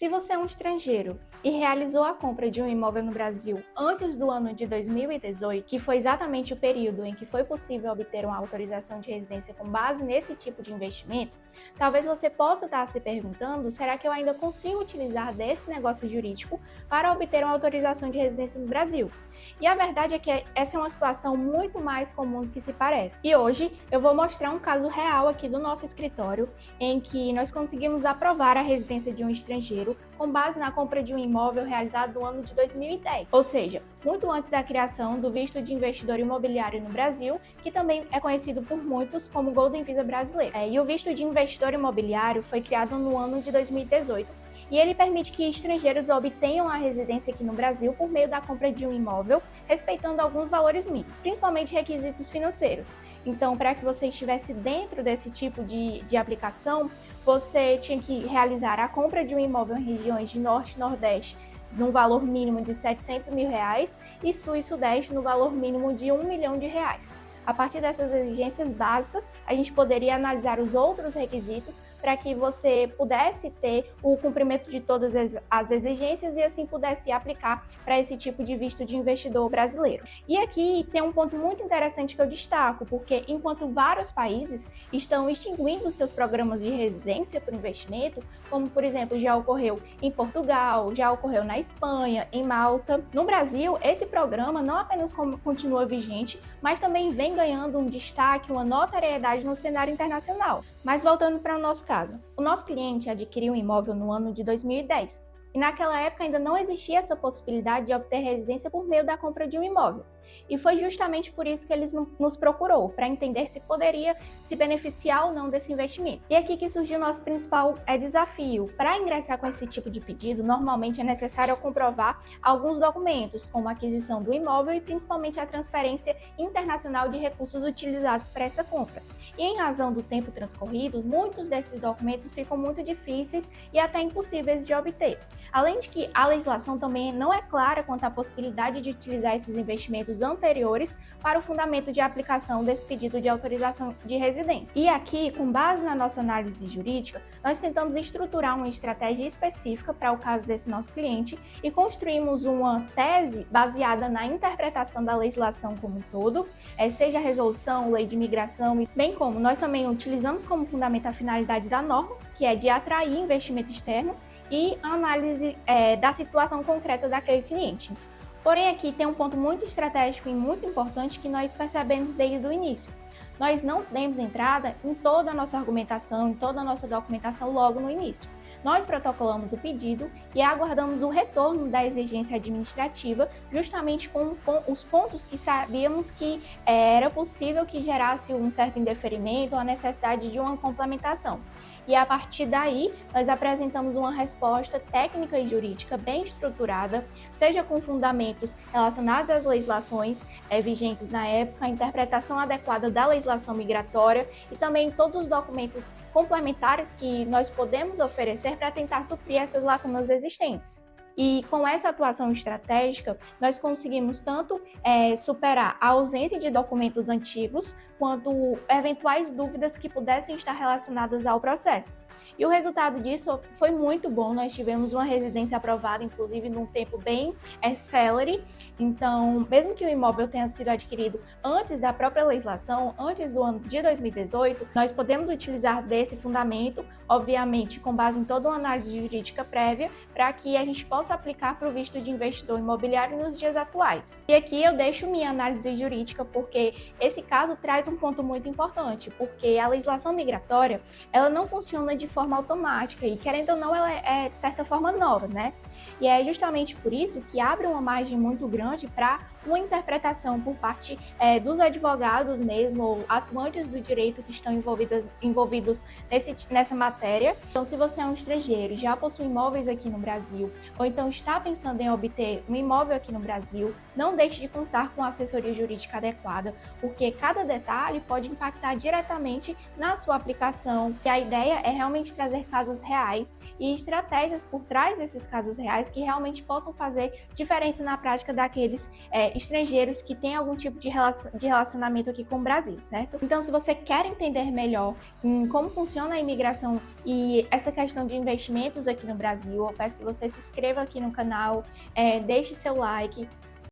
Se você é um estrangeiro e realizou a compra de um imóvel no Brasil antes do ano de 2018, que foi exatamente o período em que foi possível obter uma autorização de residência com base nesse tipo de investimento, talvez você possa estar se perguntando: será que eu ainda consigo utilizar desse negócio jurídico para obter uma autorização de residência no Brasil? E a verdade é que essa é uma situação muito mais comum do que se parece. E hoje eu vou mostrar um caso real aqui do nosso escritório, em que nós conseguimos aprovar a residência de um estrangeiro com base na compra de um imóvel realizado no ano de 2010, ou seja, muito antes da criação do visto de investidor imobiliário no Brasil, que também é conhecido por muitos como Golden Visa brasileiro. E o visto de investidor imobiliário foi criado no ano de 2018 e ele permite que estrangeiros obtenham a residência aqui no Brasil por meio da compra de um imóvel, respeitando alguns valores mínimos, principalmente requisitos financeiros. Então, para que você estivesse dentro desse tipo de aplicação, você tinha que realizar a compra de um imóvel em regiões de Norte e Nordeste no valor mínimo de R$ 700 mil e Sul e Sudeste no valor mínimo de R$ 1 milhão. A partir dessas exigências básicas, a gente poderia analisar os outros requisitos para que você pudesse ter o cumprimento de todas as exigências e assim pudesse aplicar para esse tipo de visto de investidor brasileiro. E aqui tem um ponto muito interessante que eu destaco, porque enquanto vários países estão extinguindo seus programas de residência por investimento, como por exemplo já ocorreu em Portugal, já ocorreu na Espanha, em Malta, no Brasil esse programa não apenas continua vigente, mas também vem ganhando um destaque, uma notoriedade no cenário internacional. Mas voltando para o nosso caso, o nosso cliente adquiriu um imóvel no ano de 2010 e naquela época ainda não existia essa possibilidade de obter residência por meio da compra de um imóvel. E foi justamente por isso que ele nos procurou, para entender se poderia se beneficiar ou não desse investimento. E aqui que surgiu o nosso principal desafio. Para ingressar com esse tipo de pedido, normalmente é necessário comprovar alguns documentos, como a aquisição do imóvel e principalmente a transferência internacional de recursos utilizados para essa compra. E em razão do tempo transcorrido, muitos desses documentos ficam muito difíceis e até impossíveis de obter. Além de que a legislação também não é clara quanto à possibilidade de utilizar esses investimentos anteriores para o fundamento de aplicação desse pedido de autorização de residência. E aqui, com base na nossa análise jurídica, nós tentamos estruturar uma estratégia específica para o caso desse nosso cliente e construímos uma tese baseada na interpretação da legislação como um todo, seja a resolução, lei de imigração, bem como nós também utilizamos como fundamento a finalidade da norma, que é de atrair investimento externo, e a análise da situação concreta daquele cliente. Porém, aqui tem um ponto muito estratégico e muito importante que nós percebemos desde o início. Nós não demos entrada em toda a nossa argumentação, em toda a nossa documentação logo no início. Nós protocolamos o pedido e aguardamos o retorno da exigência administrativa, justamente com os pontos que sabíamos que era possível que gerasse um certo indeferimento ou a necessidade de uma complementação. E a partir daí, nós apresentamos uma resposta técnica e jurídica bem estruturada, seja com fundamentos relacionados às legislações vigentes na época, a interpretação adequada da legislação migratória e também todos os documentos complementares que nós podemos oferecer para tentar suprir essas lacunas existentes. E com essa atuação estratégica, nós conseguimos tanto superar a ausência de documentos antigos, quanto eventuais dúvidas que pudessem estar relacionadas ao processo. E o resultado disso foi muito bom, nós tivemos uma residência aprovada, inclusive num tempo bem célere. Então, mesmo que o imóvel tenha sido adquirido antes da própria legislação, antes do ano de 2018, nós podemos utilizar desse fundamento, obviamente com base em toda uma análise jurídica prévia, para que a gente possa aplicar para o visto de investidor imobiliário nos dias atuais. E aqui eu deixo minha análise jurídica porque esse caso traz um ponto muito importante, porque a legislação migratória, ela não funciona de forma automática e, querendo ou não, ela é de certa forma nova, né? E é justamente por isso que abre uma margem muito grande para uma interpretação por parte dos advogados mesmo, ou atuantes do direito que estão envolvidos nessa matéria. Então, se você é um estrangeiro e já possui imóveis aqui no Brasil, ou então está pensando em obter um imóvel aqui no Brasil, não deixe de contar com a assessoria jurídica adequada, porque cada detalhe pode impactar diretamente na sua aplicação. E a ideia é realmente trazer casos reais e estratégias por trás desses casos reais que realmente possam fazer diferença na prática daqueles estrangeiros que têm algum tipo de relacionamento aqui com o Brasil, certo? Então, se você quer entender melhor em como funciona a imigração e essa questão de investimentos aqui no Brasil, eu peço que você se inscreva aqui no canal, deixe seu like,